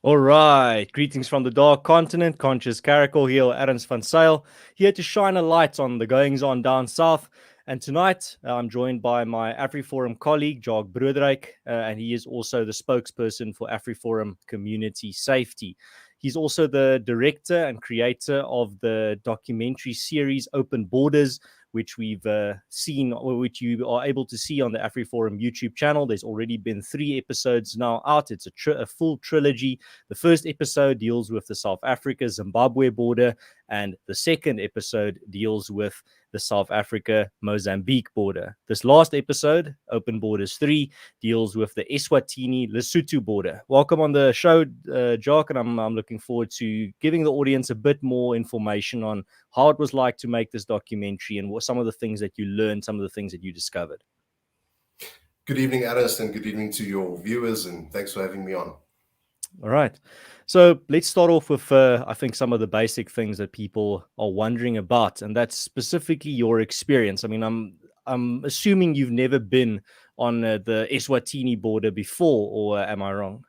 All right, greetings from the Dark Continent. Conscious Caracal here, Adams van Sail, here to shine a light on the goings-on down south. And tonight, I'm joined by my AfriForum colleague, Jacques Broodryk, and he is also the spokesperson for AfriForum Community Safety. He's also the director and creator of the documentary series Open Borders, which we've seen, or which you are able to see on the AfriForum YouTube channel. There's already been 3 episodes now out. It's a full trilogy. The first episode deals with the South Africa-Zimbabwe border, and the second episode deals with the South Africa-Mozambique border. This last episode, Open Borders 3, deals with the Eswatini-Lesotho border. Welcome on the show, Jacques, and I'm looking forward to giving the audience a bit more information on how it was like to make this documentary and what some of the things that you learned, some of the things that you discovered. Good evening, Addis, and good evening to your viewers, and thanks for having me on. All right. So let's start off with, I think, some of the basic things that people are wondering about, and that's specifically your experience. I mean, I'm assuming you've never been on the Eswatini border before, or am I wrong?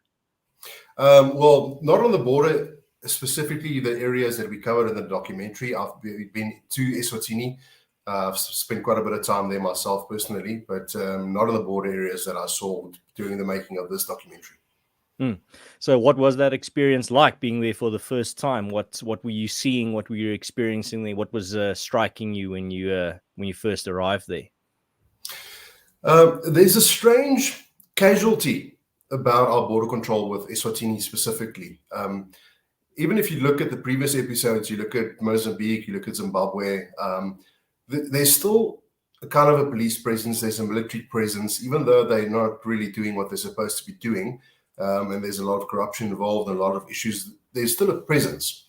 Well, not on the border, specifically the areas that we covered in the documentary. I've been to Eswatini. I've spent quite a bit of time there myself personally, but not in the border areas that I saw during the making of this documentary. So what was that experience like, being there for the first time? What were you seeing? What were you experiencing there? What was striking you when you first arrived there? There's a strange casualty about our border control with Eswatini specifically. Even if you look at the previous episodes, you look at Mozambique, you look at Zimbabwe, there's still a kind of a police presence, there's a military presence, even though they're not really doing what they're supposed to be doing. And there's a lot of corruption involved and a lot of issues, there's still a presence.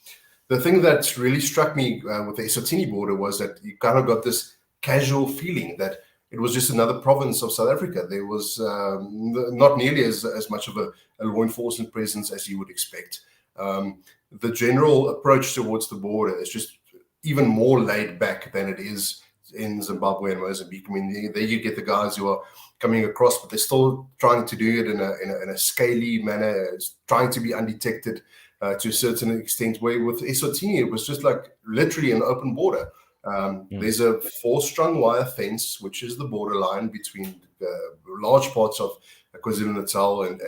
The thing that really struck me with the Eswatini border was that you kind of got this casual feeling that it was just another province of South Africa. There was not nearly as much of a law enforcement presence as you would expect. The general approach towards the border is just even more laid back than it is in Zimbabwe and Mozambique. I mean, there you get the guys who are coming across, but they're still trying to do it in a scaly manner, trying to be undetected to a certain extent. Where with Eswatini, it was just like literally an open border. There's a 4-strung wire fence, which is the borderline between large parts of KwaZulu-Natal and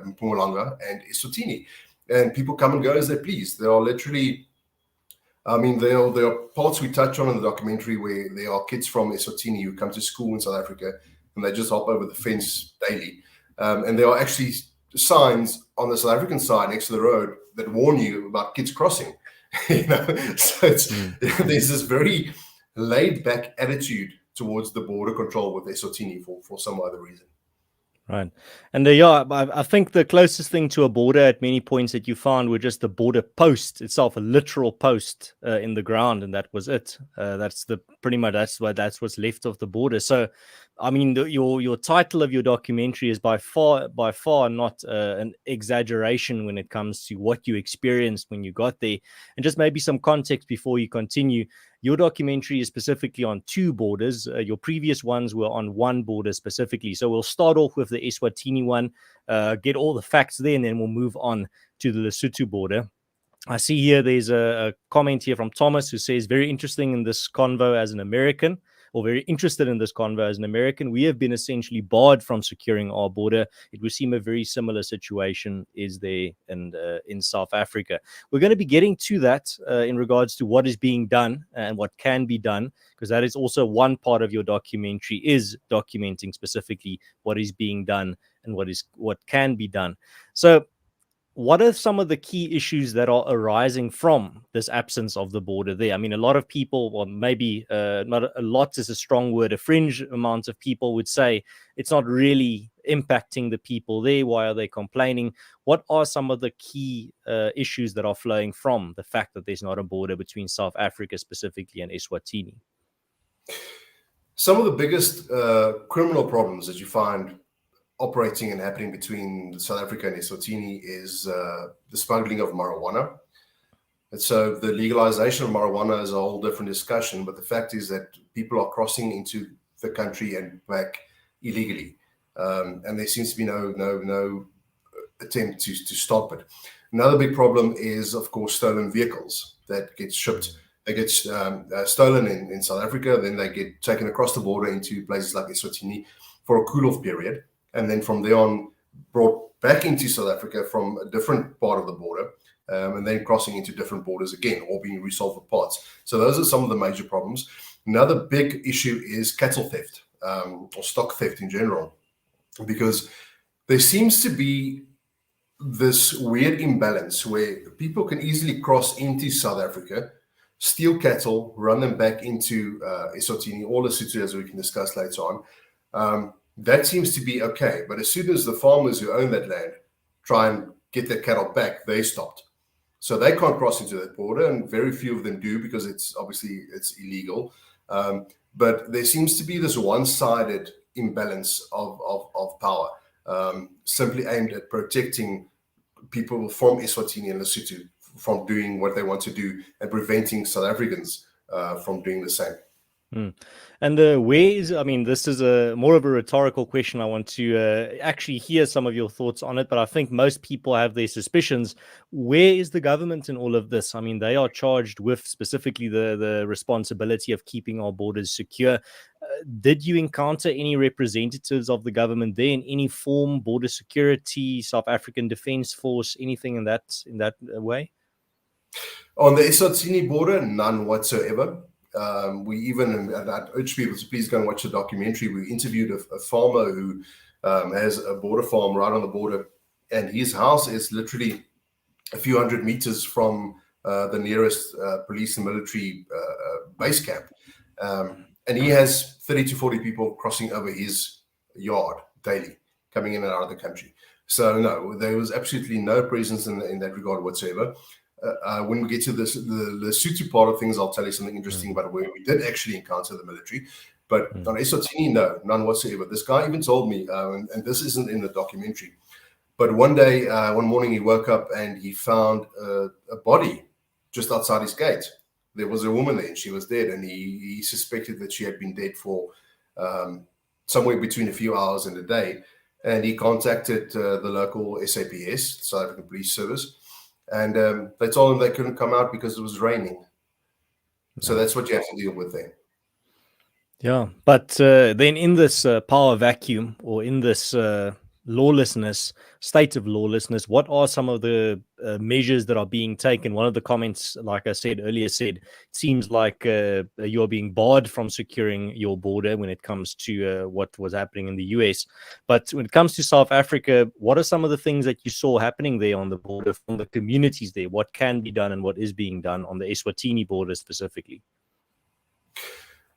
Mpumalanga and Eswatini. And people come and go as they please. There are literally, I mean, there are parts we touch on in the documentary where there are kids from Eswatini who come to school in South Africa and they just hop over the fence daily. And there are actually signs on the South African side next to the road that warn you about kids crossing. So there's this very laid-back attitude towards the border control with Eswatini for some other reason. Right. And I think the closest thing to a border at many points that you found were just the border post itself, a literal post in the ground, and that was it. That's what's left of the border. So, I mean, your title of your documentary is by far not an exaggeration when it comes to what you experienced when you got there. And just maybe some context before you continue. Your documentary is specifically on 2 borders. Your previous ones were on 1 border specifically. So we'll start off with the Eswatini one, get all the facts there, and then we'll move on to the Lesotho border. I see here there's a comment here from Thomas who says, very interesting in this convo as an American, or very interested in this convo as an American. We have been essentially barred from securing our border. It would seem a very similar situation is there in South Africa. We're going to be getting to that in regards to what is being done and what can be done, because that is also one part of your documentary, is documenting specifically what is being done and what can be done. So what are some of the key issues that are arising from this absence of the border there? I mean, a lot of people, or maybe not a lot is a strong word, a fringe amount of people would say it's not really impacting the people there. Why are they complaining? What are some of the key issues that are flowing from the fact that there's not a border between South Africa specifically and Eswatini? Some of the biggest criminal problems that you find operating and happening between South Africa and Eswatini is the smuggling of marijuana. And so the legalization of marijuana is a whole different discussion, but the fact is that people are crossing into the country and back illegally. And there seems to be no attempt to stop it. Another big problem is, of course, stolen vehicles that get shipped. They get stolen in South Africa, then they get taken across the border into places like Eswatini for a cool-off period, and then from there on brought back into South Africa from a different part of the border, and then crossing into different borders again, or being resold for parts. So those are some of the major problems. Another big issue is cattle theft, or stock theft in general, because there seems to be this weird imbalance where people can easily cross into South Africa, steal cattle, run them back into Eswatini or Lesotho, as we can discuss later on. That seems to be okay. But as soon as the farmers who own that land try and get their cattle back, they stopped. So they can't cross into that border, and very few of them do because it's illegal. But there seems to be this one-sided imbalance of power, simply aimed at protecting people from Eswatini and Lesotho from doing what they want to do and preventing South Africans from doing the same. And where is, I mean, this is a more of a rhetorical question. I want to actually hear some of your thoughts on it, but I think most people have their suspicions. Where is the government in all of this? I mean, they are charged with specifically the responsibility of keeping our borders secure. Did you encounter any representatives of the government there in any form, border security, South African Defence Force, anything in that way? On the Eswatini border, none whatsoever. We even, and I urge people to please go and watch the documentary. We interviewed a farmer who has a border farm right on the border, and his house is literally a few hundred meters from the nearest police and military base camp. And he has 30 to 40 people crossing over his yard daily, coming in and out of the country. So no, there was absolutely no presence in that regard whatsoever. When we get to the Lesotho part of things, I'll tell you something interesting about where we did actually encounter the military. But on Eswatini, no, none whatsoever. This guy even told me, and this isn't in the documentary, but one day, one morning he woke up and he found a body just outside his gate. There was a woman there and she was dead, and he suspected that she had been dead for somewhere between a few hours and a day. And he contacted the local SAPS, South African Police Service, and they told him they couldn't come out because it was raining. So that's what you have to deal with then. Yeah, but then in this power vacuum, or in this lawlessness, state of lawlessness, what are some of the measures that are being taken? One of the comments, like I said earlier, said it seems like you're being barred from securing your border when it comes to what was happening in the US. But when it comes to South Africa, what are some of the things that you saw happening there on the border from the communities there? What can be done and what is being done on the Eswatini border specifically?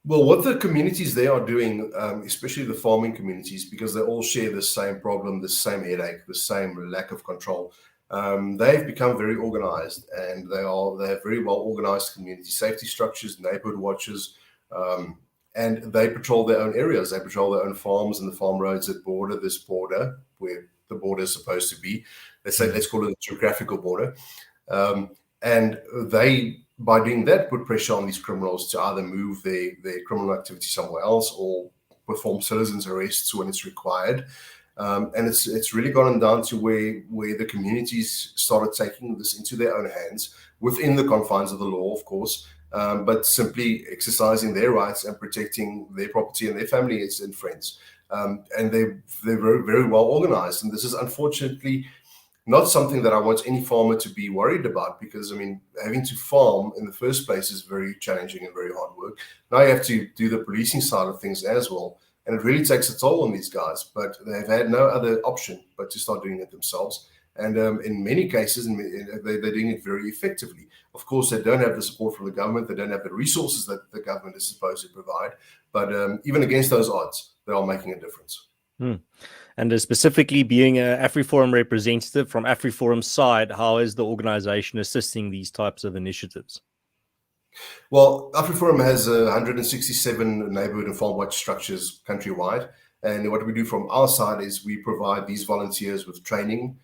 Well, what the communities there are doing, especially the farming communities, because they all share the same problem, the same headache, the same lack of control, they've become very organized, and they have very well organized community safety structures, neighborhood watches, and they patrol their own areas. They patrol their own farms and the farm roads that border this border, where the border is supposed to be. Let's call it a geographical border. And they, by doing that, put pressure on these criminals to either move their criminal activity somewhere else or perform citizens' arrests when it's required. And it's really gotten down to where the communities started taking this into their own hands, within the confines of the law, of course, but simply exercising their rights and protecting their property and their families and friends. And they're very, very well organized. And this is unfortunately not something that I want any farmer to be worried about, because, I mean, having to farm in the first place is very challenging and very hard work. Now you have to do the policing side of things as well. And it really takes a toll on these guys, but they've had no other option but to start doing it themselves. And in many cases, they're doing it very effectively. Of course, they don't have the support from the government. They don't have the resources that the government is supposed to provide. But even against those odds, they are making a difference. And specifically being an AfriForum representative from AfriForum's side, how is the organization assisting these types of initiatives? Well, AfriForum has 167 neighborhood and farm watch structures countrywide. And what we do from our side is we provide these volunteers with training,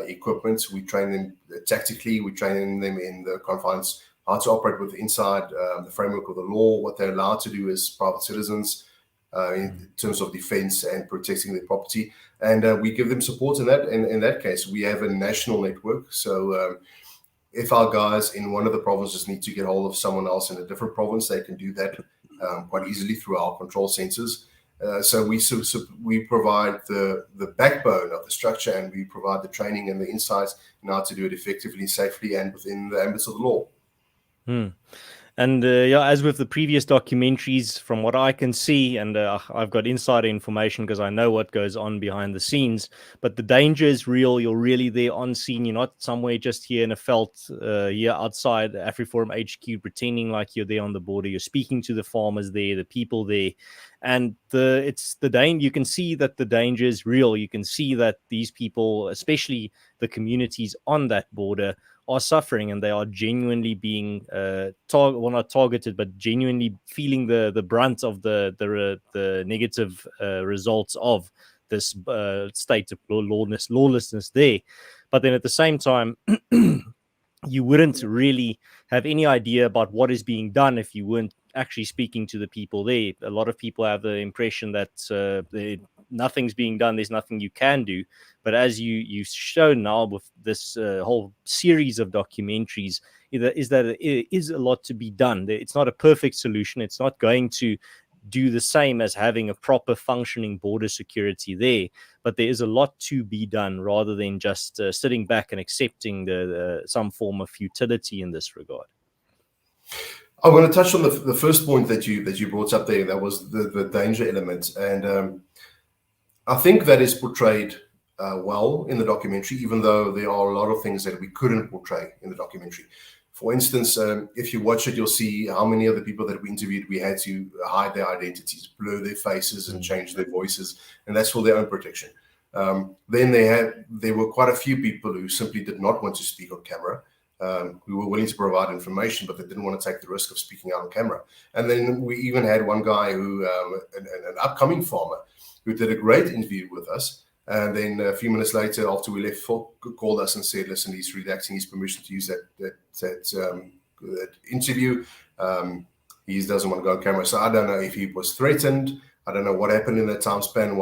equipment. We train them tactically. We train them in the confines, how to operate inside the framework of the law, what they're allowed to do as private citizens, in terms of defense and protecting their property. And we give them support in that. And in that case, we have a national network. So if our guys in one of the provinces need to get hold of someone else in a different province, they can do that quite easily through our control centers. So we provide the backbone of the structure, and we provide the training and the insights on how to do it effectively, safely, and within the ambits of the law. And as with the previous documentaries, from what I can see, and I've got insider information because I know what goes on behind the scenes, but the danger is real. You're really there on scene. You're not somewhere just here in a felt here outside AfriForum HQ pretending like you're there on the border. You're speaking to the farmers there, the people there. And it's the danger. You can see that the danger is real. You can see that these people, especially the communities on that border, are suffering, and they are genuinely being not targeted, but genuinely feeling the brunt of the negative results of this state of lawlessness there. But then at the same time, you wouldn't really have any idea about what is being done if you weren't actually speaking to the people there. A lot of people have the impression that nothing's being done, there's nothing you can do. But as you've shown now with this whole series of documentaries, is that it is a lot to be done. It's not a perfect solution. It's not going to do the same as having a proper functioning border security there, but there is a lot to be done rather than just sitting back and accepting some form of futility in this regard. I want to touch on the first point that you brought up there. That was the danger element, and I think that is portrayed well in the documentary, even though there are a lot of things that we couldn't portray in the documentary. For instance, if you watch it, you'll see how many of the people that we interviewed, we had to hide their identities, blur their faces, and change their voices, and that's for their own protection. Then there were quite a few people who simply did not want to speak on camera. We were willing to provide information, but they didn't want to take the risk of speaking out on camera. And then we even had one guy who, an upcoming farmer, who did a great interview with us. And then a few minutes later, after we left, called us and said, "Listen, he's redacting his permission to use that interview. He doesn't want to go on camera." So I don't know if he was threatened. I don't know what happened in that time span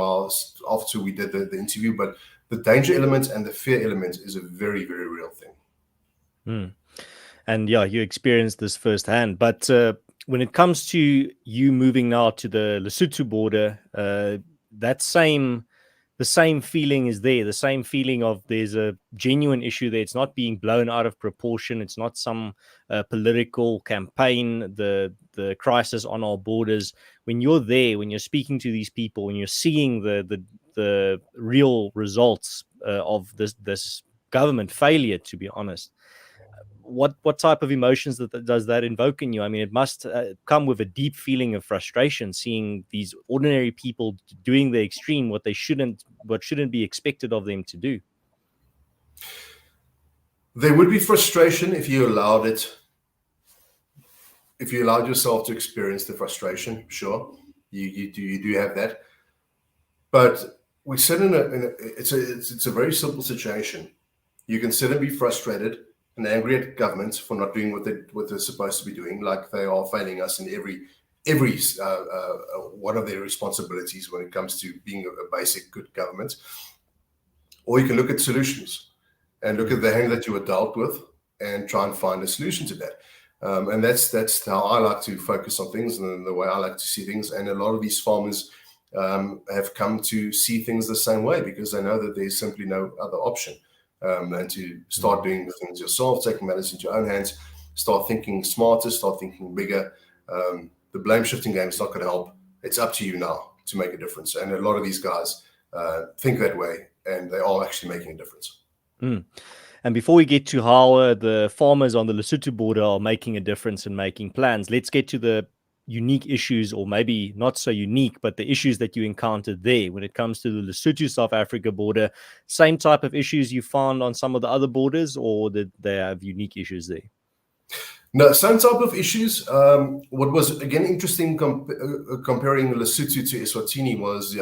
after we did the interview. But the danger element and the fear element is a very, very real thing. And yeah, you experienced this firsthand. But when it comes to you moving now to the Lesotho border, the same feeling is there. The same feeling of there's a genuine issue there. It's not being blown out of proportion. It's not some political campaign. The crisis on our borders. When you're there, when you're speaking to these people, when you're seeing the real results of this government failure, to be honest, what type of emotions does that invoke in you? I mean, it must come with a deep feeling of frustration, seeing these ordinary people doing the extreme, what shouldn't be expected of them to do. There would be frustration if you allowed it. If you allowed yourself to experience the frustration, sure, you do have that. But we sit it's a very simple situation. You can sit and be frustrated and angry at governments for not doing what they're supposed to be doing, like they are failing us in every one of their responsibilities when it comes to being a basic good government. Or you can look at solutions and look at the hand that you were dealt with and try and find a solution to that. And that's how I like to focus on things and the way I like to see things. And a lot of these farmers have come to see things the same way because they know that there's simply no other option. And to start doing things yourself, taking matters into your own hands, start thinking smarter, start thinking bigger. The blame shifting game is not going to help. It's up to you now to make a difference. And a lot of these guys think that way, and they are actually making a difference. And before we get to how the farmers on the Lesotho border are making a difference and making plans, let's get to the unique issues, or maybe not so unique, but the issues that you encountered there when it comes to the Lesotho South Africa border. Same type of issues you found on some of the other borders, or did they have unique issues there? No, same type of issues. What was again interesting comparing Lesotho to Eswatini was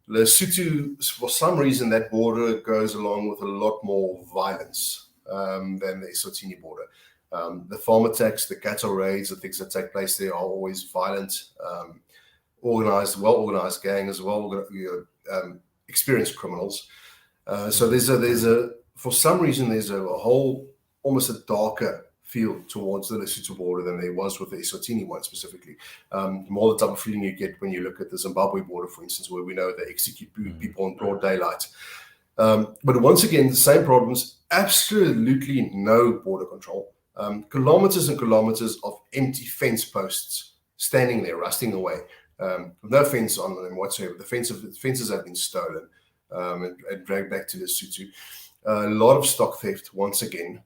Lesotho, for some reason, that border goes along with a lot more violence than the Eswatini border. The farm attacks, the cattle raids, the things that take place there are always violent. well-organized gang as well, experienced criminals. So there's a for some reason there's a whole almost a darker feel towards the Lesotho border than there was with the Eswatini one specifically. More the type of feeling you get when you look at the Zimbabwe border, for instance, where we know they execute people in broad daylight. But once again, the same problems, absolutely no border control. Kilometers and kilometers of empty fence posts standing there, rusting away, with no fence on them whatsoever. The fences have been stolen and dragged back to Lesotho. A lot of stock theft, once again,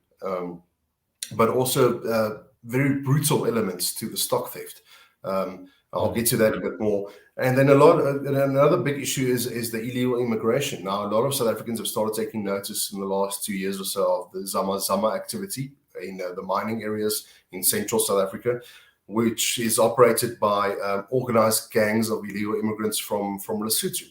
but also very brutal elements to the stock theft. I'll get to that a bit more. And then another big issue is the illegal immigration. Now, a lot of South Africans have started taking notice in the last 2 years or so of the Zama activity in the mining areas in central South Africa, which is operated by organized gangs of illegal immigrants from Lesotho.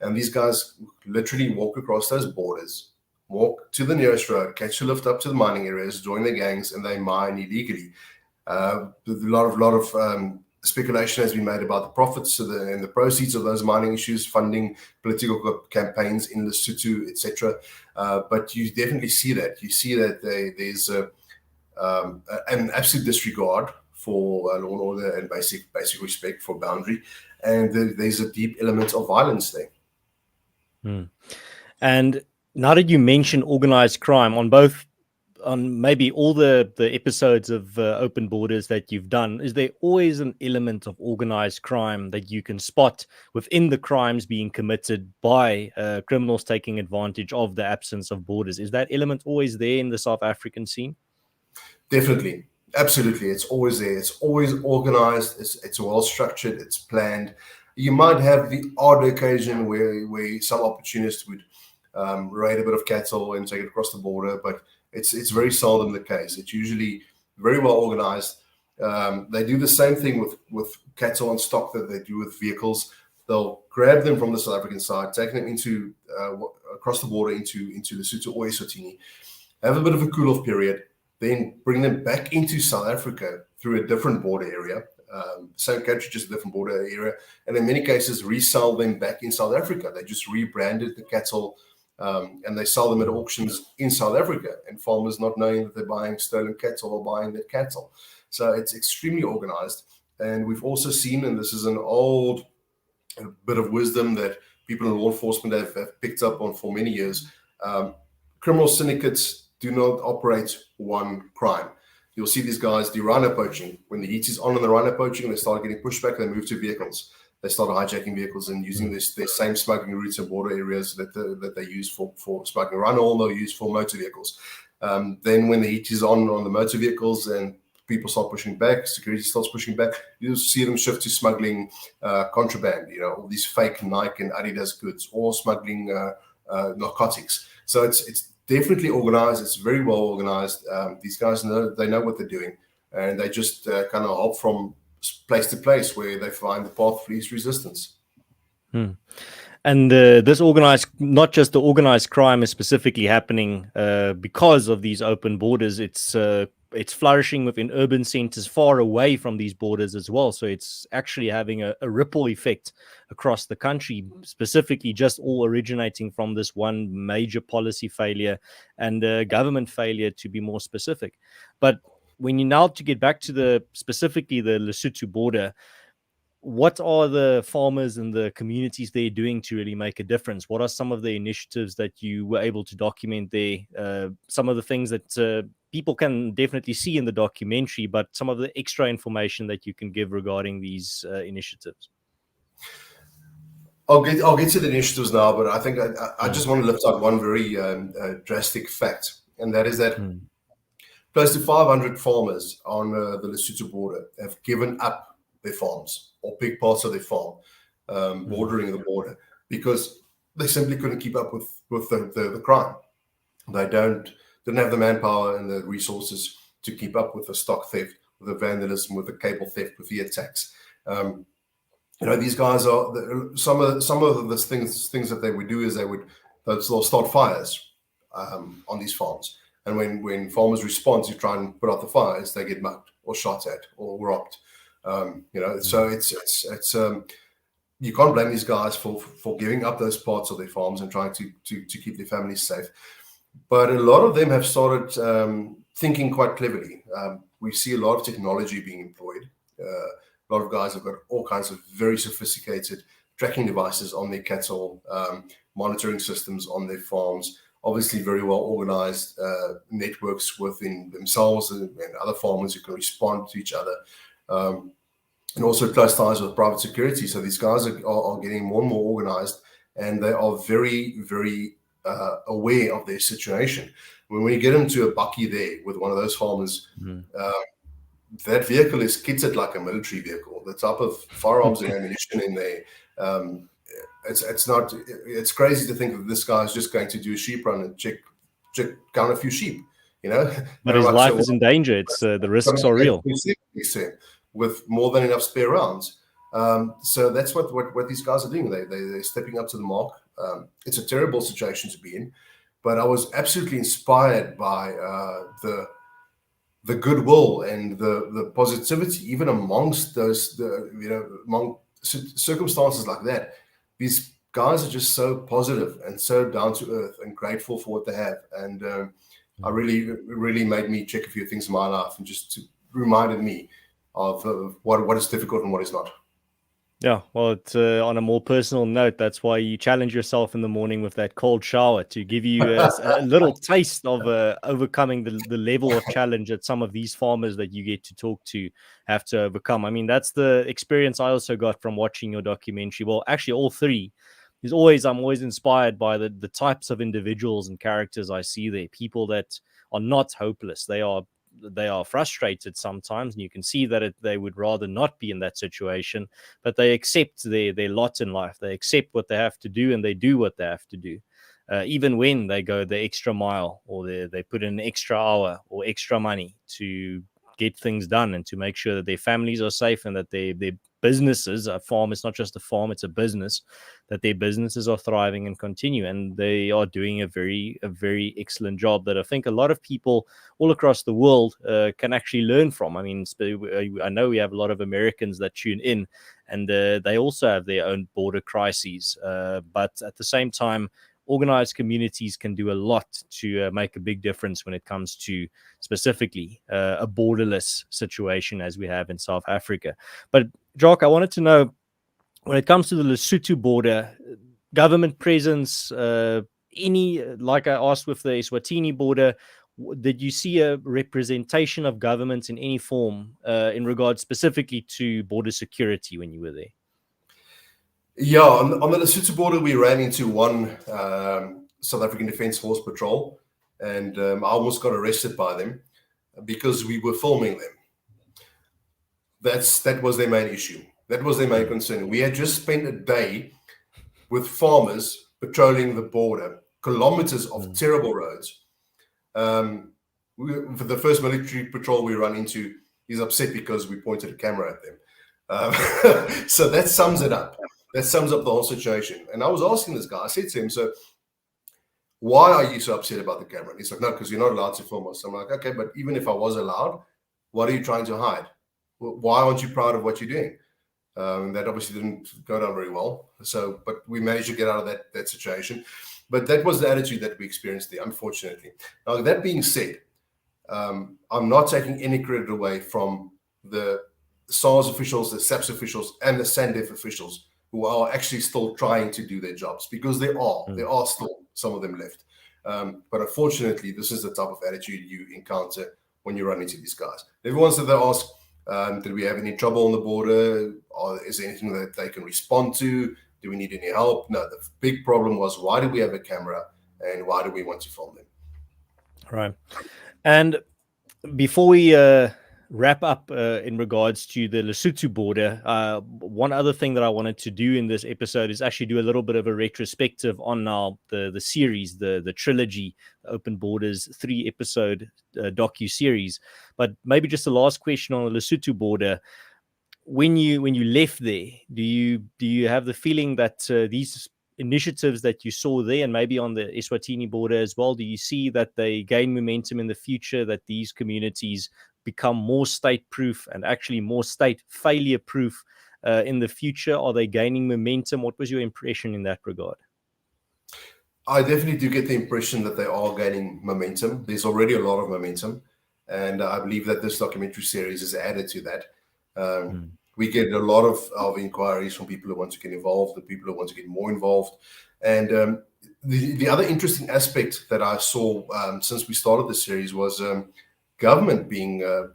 And these guys literally walk across those borders, walk to the nearest road, catch a lift up to the mining areas, join their gangs, and they mine illegally. A lot of speculation has been made about the profits and the proceeds of those mining issues, funding political campaigns in Lesotho, etc. But you definitely see that. You see that there's an absolute disregard for law and order and basic respect for boundary, and there's a deep element of violence there. And now that you mention organized crime on maybe all the episodes of Open Borders that you've done, is there always an element of organized crime that you can spot within the crimes being committed by criminals taking advantage of the absence of borders? Is that element always there in the South African scene? Definitely. Absolutely. It's always there. It's always organized. It's well structured. It's planned. You might have the odd occasion where some opportunist would raid a bit of cattle and take it across the border, but it's very seldom the case. It's usually very well organized. They do the same thing with cattle and stock that they do with vehicles. They'll grab them from the South African side, take them into across the border into Lesotho or Eswatini, have a bit of a cool-off period, then bring them back into South Africa through a different border area. Same country, just a different border area, and in many cases resell them back in South Africa. They just rebranded the cattle and they sell them at auctions in South Africa, and farmers not knowing that they're buying stolen cattle or buying their cattle. So it's extremely organized. And we've also seen, and this is an old bit of wisdom that people in law enforcement have picked up on for many years, criminal syndicates do not operate one crime. You'll see these guys do rhino poaching. When the heat is on the rhino poaching, they start getting pushed back, they move to vehicles. They start hijacking vehicles and using their same smuggling routes and border areas that they use for smuggling rhino oil, they'll use for motor vehicles. Then when the heat is on the motor vehicles and people start pushing back, security starts pushing back, you'll see them shift to smuggling contraband, all these fake Nike and Adidas goods, or smuggling narcotics. So it's definitely organized. It's very well organized. These guys know what they're doing, and they just kind of hop from place to place where they find the path of least resistance. And this organized, not just the organized crime is specifically happening because of these open borders. It's flourishing within urban centers far away from these borders as well. So it's actually having a ripple effect across the country, specifically just all originating from this one major policy failure and government failure, to be more specific. But when you now to get back to specifically the Lesotho border, what are the farmers and the communities there doing to really make a difference? What are some of the initiatives that you were able to document there? Some of the things that people can definitely see in the documentary, but some of the extra information that you can give regarding these initiatives. I'll get to the initiatives now, but I think I just want to lift up one very drastic fact, and that is that close to 500 farmers on the Lesotho border have given up their farms or big parts of their farm bordering the border because they simply couldn't keep up with the crime. They didn't have the manpower and the resources to keep up with the stock theft, with the vandalism, with the cable theft, with the attacks. These guys are some of the things that they would do is they'll start fires on these farms, and when farmers respond to try and put out the fires, they get mugged or shot at or robbed. So it's you can't blame these guys for giving up those parts of their farms and trying to keep their families safe. But a lot of them have started thinking quite cleverly. We see a lot of technology being employed. A lot of guys have got all kinds of very sophisticated tracking devices on their cattle, monitoring systems on their farms, obviously very well organized networks within themselves and other farmers who can respond to each other. And also close ties with private security. So these guys are getting more and more organized, and they are very, very aware of their situation. When you get into a bucky there with one of those farmers, that vehicle is kitted like a military vehicle. The type of firearms and ammunition in there, it's crazy to think that this guy is just going to do a sheep run and check count a few sheep, But his life is in danger. It's the risks are real. With more than enough spare rounds. So that's what these guys are doing. They're stepping up to the mark. It's a terrible situation to be in, but I was absolutely inspired by the goodwill and the positivity, even amongst those, among circumstances like that. These guys are just so positive and so down to earth and grateful for what they have. And I really made me check a few things in my life and just reminded me of what is difficult and what is not. Yeah, well, it's on a more personal note. That's why you challenge yourself in the morning with that cold shower to give you a little taste of overcoming the level of challenge that some of these farmers that you get to talk to have to overcome. I mean, that's the experience I also got from watching your documentary. Well, actually, all three. I'm always inspired by the types of individuals and characters I see there. People that are not hopeless. They are frustrated sometimes, and you can see that they would rather not be in that situation, but they accept their lot in life. They accept what they have to do, and they do what they have to do, even when they go the extra mile, or they put in an extra hour or extra money to get things done and to make sure that their families are safe and that their businesses, a farm, it's not just a farm, it's a business, that their businesses are thriving and continue. And they are doing a very excellent job that I think a lot of people all across the world can actually learn from. I mean, I know we have a lot of Americans that tune in, and they also have their own border crises. But at the same time, organized communities can do a lot to make a big difference when it comes to specifically a borderless situation as we have in South Africa. But Jacques, I wanted to know, when it comes to the Lesotho border, government presence, like I asked with the Eswatini border, did you see a representation of government in any form in regard specifically to border security when you were there? Yeah, on the Lesotho border, we ran into one South African Defence Force patrol, and I almost got arrested by them because we were filming them. That was their main issue. That was their main concern. We had just spent a day with farmers patrolling the border, kilometers of terrible roads. For the first military patrol we run into, he's upset because we pointed a camera at them. So that sums it up. That sums up the whole situation. And I was asking this guy, I said to him, so why are you so upset about the camera? And he's like, no, because you're not allowed to film us. I'm like, okay, but even if I was allowed, what are you trying to hide? Why aren't you proud of what you're doing? That obviously didn't go down very well. But we managed to get out of that situation. But that was the attitude that we experienced there, unfortunately. Now, that being said, I'm not taking any credit away from the SARS officials, the SAPS officials, and the SANDF officials who are actually still trying to do their jobs, because there are still some of them left. But unfortunately, this is the type of attitude you encounter when you run into these guys. Everyone said they ask, did we have any trouble on the border? Or is there anything that they can respond to? Do we need any help? No, the big problem was, why do we have a camera and why do we want to film them? Right. And before we wrap up in regards to the Lesotho border, one other thing that I wanted to do in this episode is actually do a little bit of a retrospective on now the series, the trilogy, Open Borders 3-episode docu-series. But maybe just the last question on the Lesotho border. When you left there, do you have the feeling that these initiatives that you saw there, and maybe on the Eswatini border as well, do you see that they gain momentum in the future, that these communities become more state-proof and actually more state failure-proof in the future? Are they gaining momentum? What was your impression in that regard? I definitely do get the impression that they are gaining momentum. There's already a lot of momentum, and I believe that this documentary series has added to that. We get a lot of inquiries from people who want to get involved, the people who want to get more involved. And the other interesting aspect that I saw since we started the series was government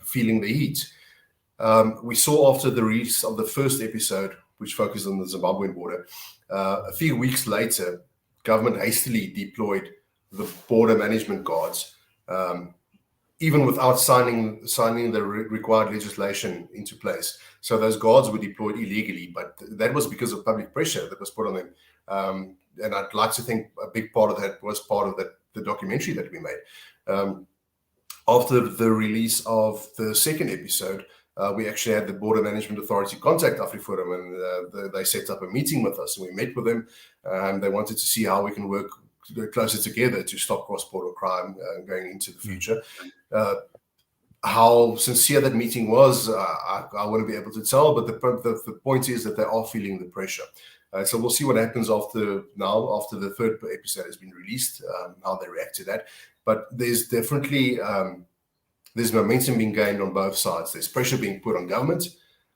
feeling the heat. We saw after the release of the first episode, which focused on the Zimbabwean border, a few weeks later, government hastily deployed the border management guards, even without signing the required legislation into place. So those guards were deployed illegally, but that was because of public pressure that was put on them. And I'd like to think a big part of that was part of the documentary that we made. After the release of the second episode, we actually had the Border Management Authority contact AfriForum, and they set up a meeting with us, and we met with them. They wanted to see how we can work closer together to stop cross-border crime going into the future. How sincere that meeting was, I wouldn't be able to tell, but the point is that they are feeling the pressure. So we'll see what happens after the third episode has been released, how they react to that. But there's definitely there's momentum being gained on both sides. There's pressure being put on government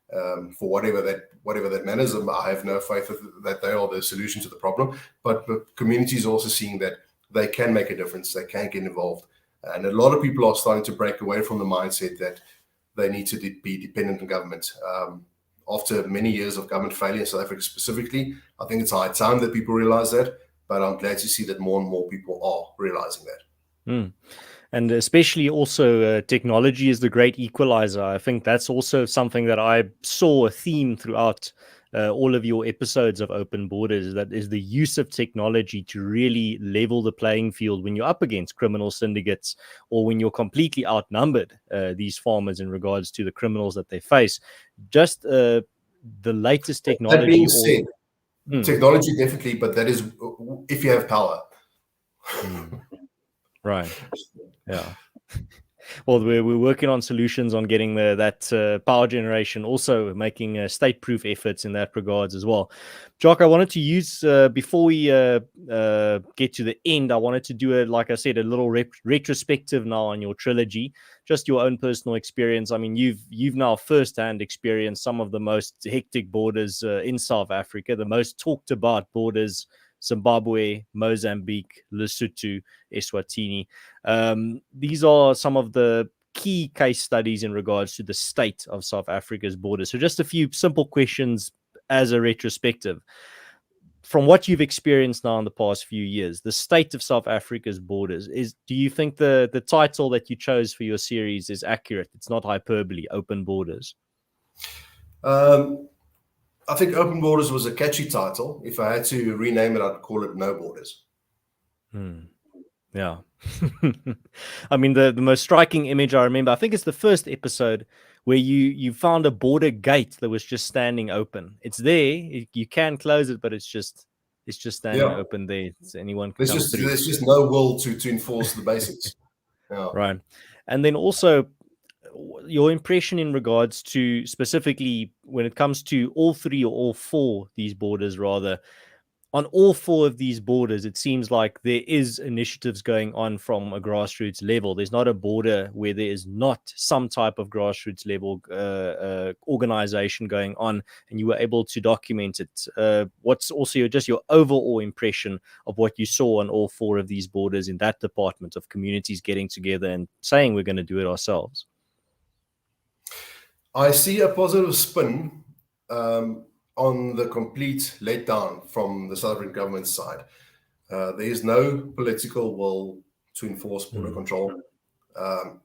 for whatever that matters. I have no faith that they are the solution to the problem. But the community is also seeing that they can make a difference. They can get involved. And a lot of people are starting to break away from the mindset that they need to be dependent on government. After many years of government failure in South Africa specifically, I think it's high time that people realize that. But I'm glad to see that more and more people are realizing that. And especially also technology is the great equalizer. I think that's also something that I saw a theme throughout all of your episodes of Open Borders, that is the use of technology to really level the playing field when you're up against criminal syndicates or when you're completely outnumbered, these farmers, in regards to the criminals that they face. Just the latest technology. That being said, technology definitely, but that is if you have power. Right. Yeah. Well, we're working on solutions on getting that power generation, also making state-proof efforts in that regards as well. Jacques, I wanted to use, before we get to the end, I wanted to do, like I said, a little retrospective now on your trilogy, just your own personal experience. I mean, you've now firsthand experienced some of the most hectic borders in South Africa, the most talked about borders: Zimbabwe, Mozambique, Lesotho, Eswatini. These are some of the key case studies in regards to the state of South Africa's borders. So just a few simple questions as a retrospective. From what you've experienced now in the past few years, the state of South Africa's borders, do you think the title that you chose for your series is accurate? It's not hyperbole, Open Borders. I think Open Borders was a catchy title. If I had to rename it, I'd call it No Borders. Yeah. I mean, the most striking image I remember, I think it's the first episode, where you found a border gate that was just standing open. It's there. You can close it, but it's just standing open there. Anyone can come through. There's just no will to enforce the basics. Yeah. Right. And then also, your impression in regards to, specifically when it comes to all three or all four these borders, rather, on all four of these borders, it seems like there is initiatives going on from a grassroots level. There's not a border where there is not some type of grassroots level organization going on, and you were able to document it. What's also just your overall impression of what you saw on all four of these borders in that department of communities getting together and saying we're going to do it ourselves? I see a positive spin on the complete letdown from the South African government's side. There is no political will to enforce border control.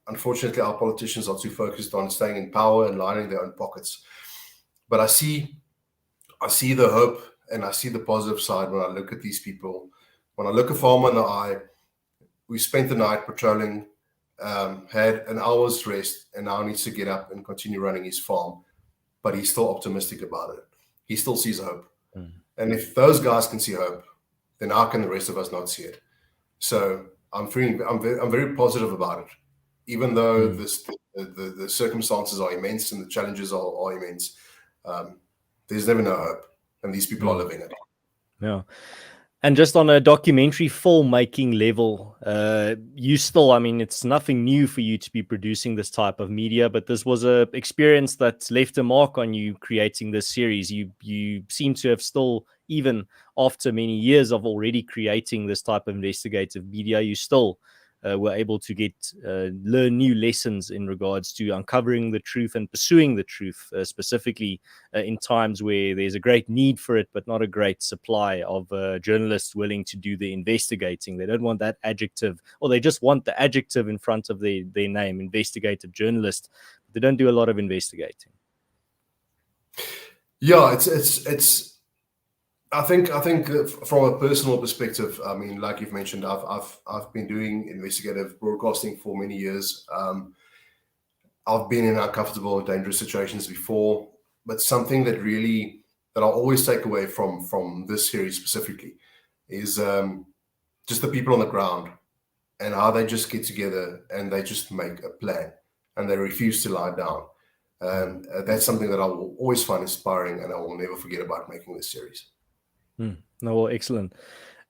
Unfortunately, our politicians are too focused on staying in power and lining their own pockets. But I see the hope and I see the positive side when I look at these people. When I look a farmer in the eye, we spent the night patrolling, had an hour's rest, and now needs to get up and continue running his farm. But he's still optimistic about it. He still sees hope. And if those guys can see hope, then how can the rest of us not see it? So I'm very positive about it. Even though the The circumstances are immense and the challenges are immense. There's never no hope, and these people are living it. Yeah. And just on a documentary filmmaking level, you still, I mean, it's nothing new for you to be producing this type of media, but this was a experience that left a mark on you creating this series. You seem to have still, even after many years of already creating this type of investigative media, you still were able to learn new lessons in regards to uncovering the truth and pursuing the truth, specifically in times where there's a great need for it, but not a great supply of journalists willing to do the investigating. They don't want that adjective, or they just want the adjective in front of their name, investigative journalist. But they don't do a lot of investigating. Yeah, it's. I think from a personal perspective, I mean, like you've mentioned, I've been doing investigative broadcasting for many years. I've been in uncomfortable, dangerous situations before, but something that I always take away from this series specifically is just the people on the ground and how they just get together and they just make a plan and they refuse to lie down. And that's something that I will always find inspiring, and I will never forget about making this series. No, well, excellent.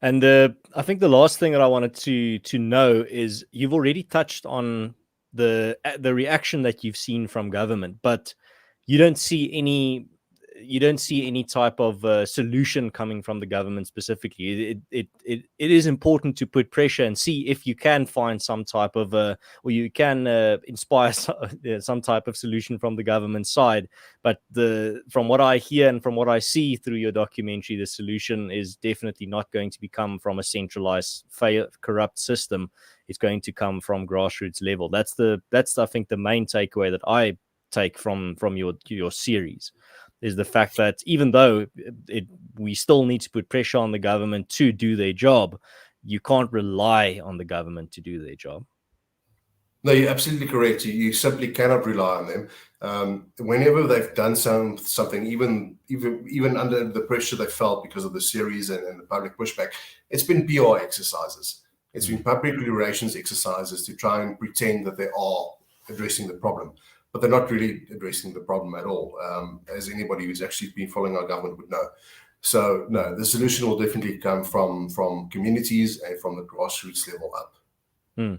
And I think the last thing that I wanted to know is you've already touched on the reaction that you've seen from government, but you don't see any type of solution coming from the government specifically. It is important to put pressure and see if you can find some type of or you can inspire some type of solution from the government side. But from what I hear and from what I see through your documentary, the solution is definitely not going to come from a centralized, corrupt system. It's going to come from grassroots level. That's I think the main takeaway that I take from your series. Is the fact that even though we still need to put pressure on the government to do their job, you can't rely on the government to do their job. No, you're absolutely correct. You simply cannot rely on them. Whenever they've done something, even under the pressure they felt because of the series and the public pushback, it's been PR exercises. It's been public relations exercises to try and pretend that they are addressing the problem. But they're not really addressing the problem at all, as anybody who's actually been following our government would know. So, no, the solution will definitely come from communities and from the grassroots level up. And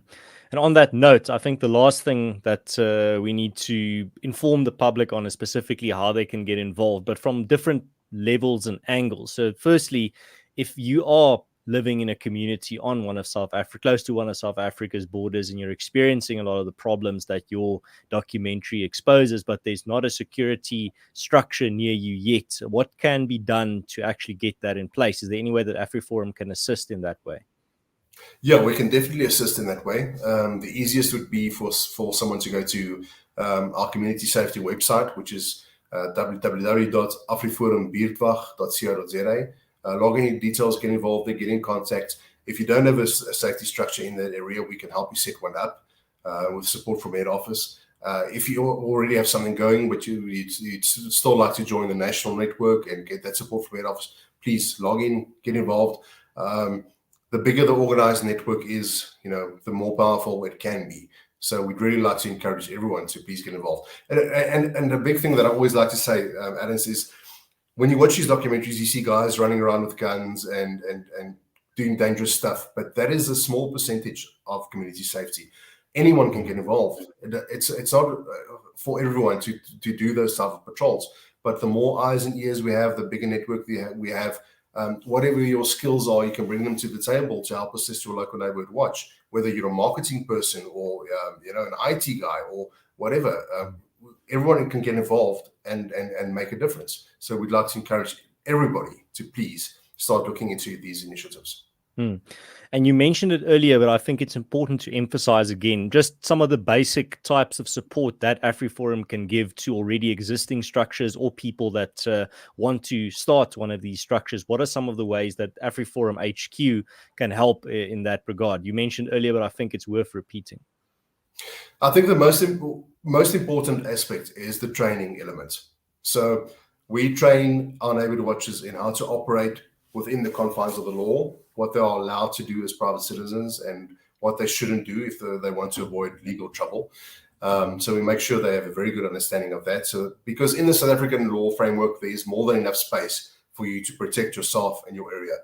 on that note, I think the last thing that we need to inform the public on is specifically how they can get involved, but from different levels and angles. So, firstly, if you are living in a community on close to one of South Africa's borders, and you're experiencing a lot of the problems that your documentary exposes, but there's not a security structure near you yet, what can be done to actually get that in place? Is there any way that AfriForum can assist in that way? Yeah, we can definitely assist in that way. The easiest would be for someone to go to our community safety website, which is www.afriforumbuurtwag.co.za. Log in your details, get involved, get in contact. If you don't have a safety structure in that area, we can help you set one up with support from head office. If you already have something going, but you'd still like to join the national network and get that support from head office, please log in, get involved. The bigger the organized network is, the more powerful it can be. So we'd really like to encourage everyone to please get involved. And the big thing that I always like to say, Adams, is when you watch these documentaries, you see guys running around with guns and doing dangerous stuff, but that is a small percentage of community safety. Anyone can get involved. It's not for everyone to do those type of patrols, but the more eyes and ears we have, the bigger network we have. Whatever your skills are, you can bring them to the table to help assist your local neighborhood watch, whether you're a marketing person or an IT guy or whatever. Everyone can get involved and make a difference. So we'd like to encourage everybody to please start looking into these initiatives. And you mentioned it earlier, but I think it's important to emphasize again, just some of the basic types of support that AfriForum can give to already existing structures or people that want to start one of these structures. What are some of the ways that AfriForum HQ can help in that regard? You mentioned earlier, but I think it's worth repeating. I think the most important aspect is the training element. So we train our neighborhood watchers in how to operate within the confines of the law, what they are allowed to do as private citizens, and what they shouldn't do if they want to avoid legal trouble. So we make sure they have a very good understanding of that. So because in the South African law framework, there is more than enough space for you to protect yourself and your area.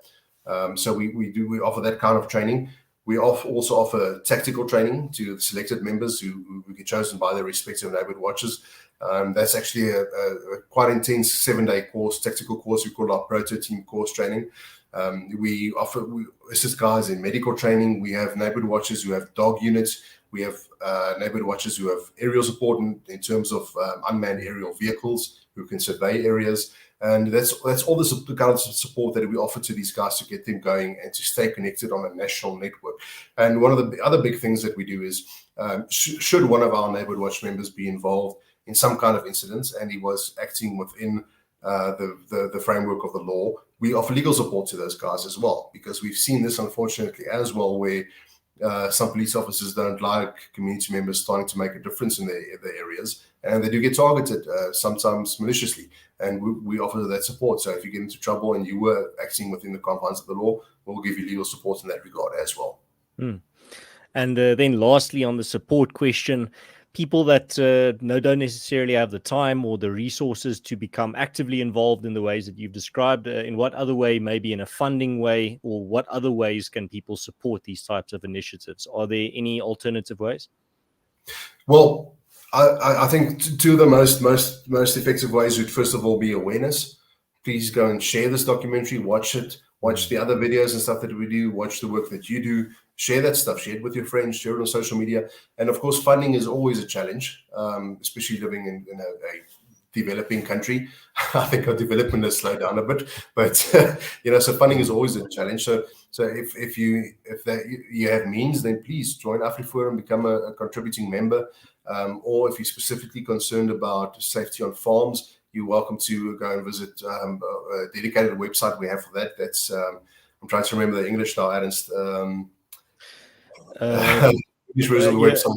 So we offer that kind of training. We also offer tactical training to the selected members who get chosen by their respective neighborhood watches. That's actually a quite intense 7-day course, tactical course. We call it our proto team course training. We assist guys in medical training. We have neighborhood watchers who have dog units. We have neighborhood watchers who have aerial support in terms of unmanned aerial vehicles who can survey areas. And that's all the kind of support that we offer to these guys to get them going and to stay connected on a national network. And one of the other big things that we do is should one of our neighborhood watch members be involved in some kind of incidents and he was acting within the framework of the law, we offer legal support to those guys as well, because we've seen this unfortunately as well, where some police officers don't like community members starting to make a difference in their areas, and they do get targeted, sometimes maliciously, and we offer that support. So if you get into trouble and you were acting within the confines of the law, we'll give you legal support in that regard as well. And then lastly, on the support question, people that don't necessarily have the time or the resources to become actively involved in the ways that you've described, in what other way, maybe in a funding way, or what other ways can people support these types of initiatives? Are there any alternative ways? Well, I think two of the most effective ways would first of all be awareness. Please go and share this documentary, watch it, watch the other videos and stuff that we do, watch the work that you do, share that stuff, share it with your friends, share it on social media. And of course, funding is always a challenge, especially living in a developing country. I think our development has slowed down a bit, but so funding is always a challenge. So if you have means, then please join AfriForum, become a contributing member, or if you're specifically concerned about safety on farms, you're welcome to go and visit a dedicated website we have for that. That's I'm trying to remember the English now, Ernst. English version of the website.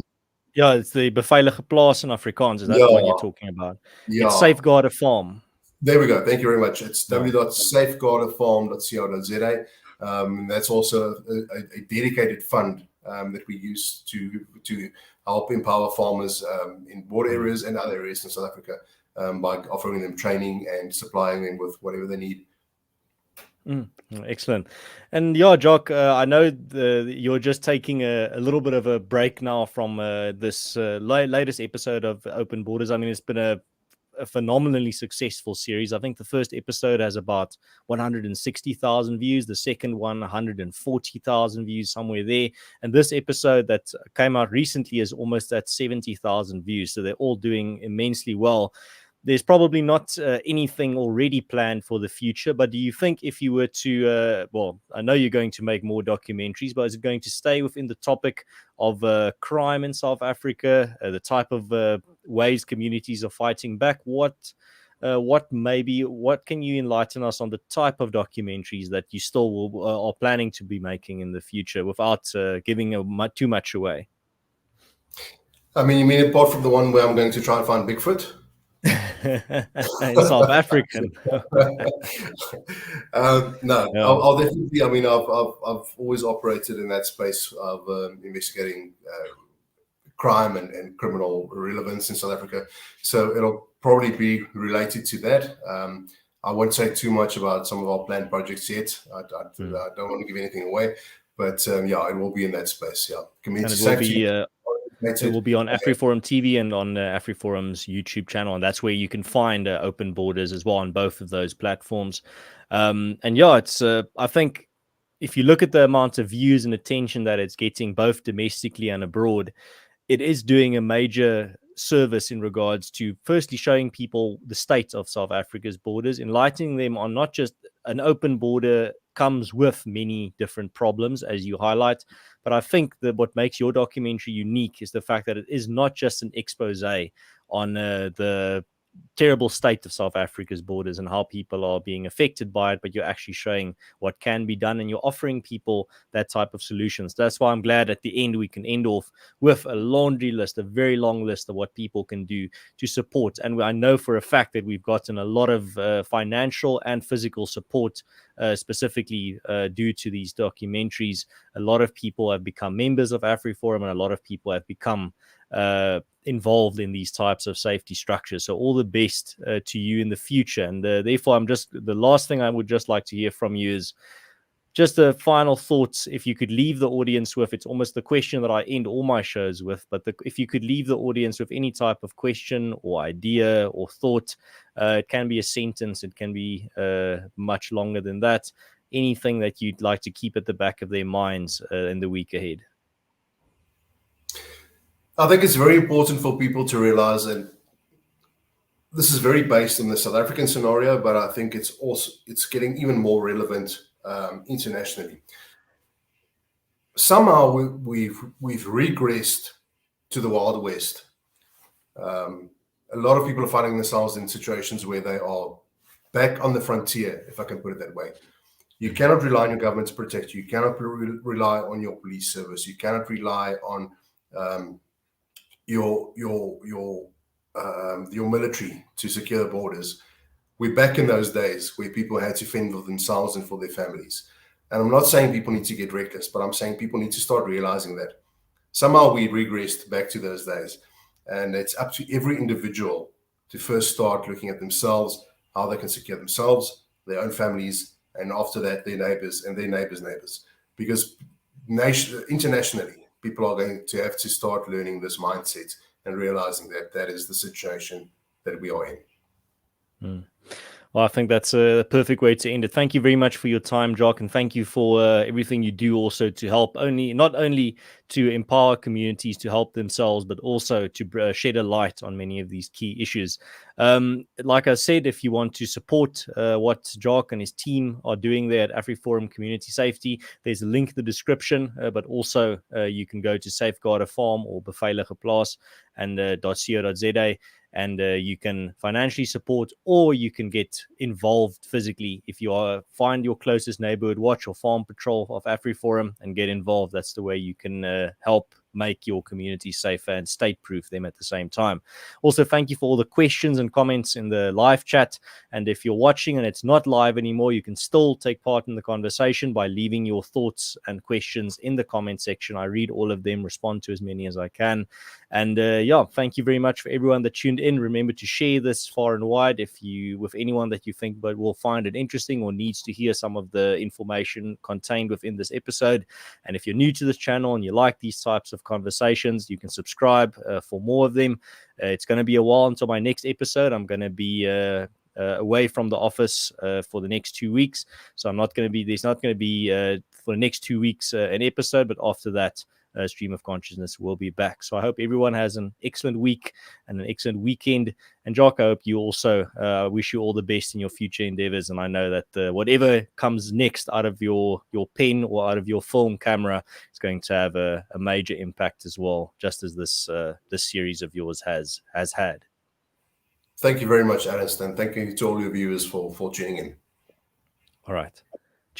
Yeah, it's the Beveilige Plaas in Afrikaans. Is that the one you're talking about? Yeah. It's Safeguard a Farm. There we go. Thank you very much. It's www.safeguardafarm.co.za. That's also a dedicated fund that we use to help empower farmers in border areas and other areas in South Africa by offering them training and supplying them with whatever they need. Excellent. And yeah, Jacques, I know you're just taking a little bit of a break now from this latest episode of Open Borders. I mean, it's been a phenomenally successful series. I think the first episode has about 160,000 views, the second one 140,000 views, somewhere there, and this episode that came out recently is almost at 70,000 views. So they're all doing immensely well. There's probably not anything already planned for the future, but do you think if you were to, I know you're going to make more documentaries, but is it going to stay within the topic of crime in South Africa, the type of ways communities are fighting back? What can you enlighten us on the type of documentaries that you still are planning to be making in the future without giving too much away? I mean, you mean apart from the one where I'm going to try and find Bigfoot? In South African. No, yeah. I'll definitely. I mean, I've always operated in that space of investigating crime and criminal relevance in South Africa. So it'll probably be related to that. I won't say too much about some of our planned projects yet. I don't want to give anything away, but it will be in that space. Yeah, community safety. It will be on AfriForum TV and on AfriForum's YouTube channel, and that's where you can find Open Borders as well on both of those platforms. It's I think if you look at the amount of views and attention that it's getting both domestically and abroad, it is doing a major service in regards to firstly showing people the state of South Africa's borders, enlightening them on not just an open border comes with many different problems, as you highlight. But I think that what makes your documentary unique is the fact that it is not just an expose on the terrible state of South Africa's borders and how people are being affected by it, but you're actually showing what can be done and you're offering people that type of solutions. That's why I'm glad at the end we can end off with a laundry list, a very long list of what people can do to support. And I know for a fact that we've gotten a lot of financial and physical support specifically due to these documentaries. A lot of people have become members of AfriForum and a lot of people have become involved in these types of safety structures. So all the best to you in the future. And therefore, the last thing I would just like to hear from you is just a final thoughts. If you could leave the audience with, it's almost the question that I end all my shows with, but if you could leave the audience with any type of question or idea or thought, it can be a sentence, it can be much longer than that, anything that you'd like to keep at the back of their minds in the week ahead. I think it's very important for people to realize, and this is very based on the South African scenario, but I think it's getting even more relevant internationally. Somehow we've regressed to the Wild West. A lot of people are finding themselves in situations where they are back on the frontier, if I can put it that way. You cannot rely on your government to protect you. You cannot rely on your police service. You cannot rely on your military to secure the borders. We're back in those days where people had to fend for themselves and for their families. And I'm not saying people need to get reckless, but I'm saying people need to start realizing that somehow we regressed back to those days. And it's up to every individual to first start looking at themselves, how they can secure themselves, their own families, and after that, their neighbors and their neighbors' neighbors. Because internationally, people are going to have to start learning this mindset and realizing that that is the situation that we are in. Well, I think that's a perfect way to end it. Thank you very much for your time, Jacques, and thank you for everything you do also to help not only to empower communities to help themselves, but also to shed a light on many of these key issues. Like I said, if you want to support what Jacques and his team are doing there at AfriForum Community Safety, there's a link in the description, but also you can go to Safeguard a Farm or Beveilige Plaas and .co.za. And you can financially support, or you can get involved physically. If you find your closest neighborhood watch or farm patrol of AfriForum and get involved, that's the way you can help make your community safer and state-proof them at the same time. Also, thank you for all the questions and comments in the live chat. And if you're watching and it's not live anymore, you can still take part in the conversation by leaving your thoughts and questions in the comment section. I read all of them, respond to as many as I can. And thank you very much for everyone that tuned in. Remember to share this far and wide with anyone that you think will find it interesting or needs to hear some of the information contained within this episode. And if you're new to this channel and you like these types of conversations, you can subscribe for more of them. It's going to be a while until my next episode. I'm going to be away from the office for the next 2 weeks, so there's not going to be for the next 2 weeks an episode, but after that Stream of Consciousness will be back. So I hope everyone has an excellent week and an excellent weekend. And Jacques, I hope you also wish you all the best in your future endeavors. And I know that whatever comes next out of your pen or out of your film camera is going to have a major impact as well, just as this series of yours has had. Thank you very much, Ernest, and thank you to all your viewers for tuning in. All right.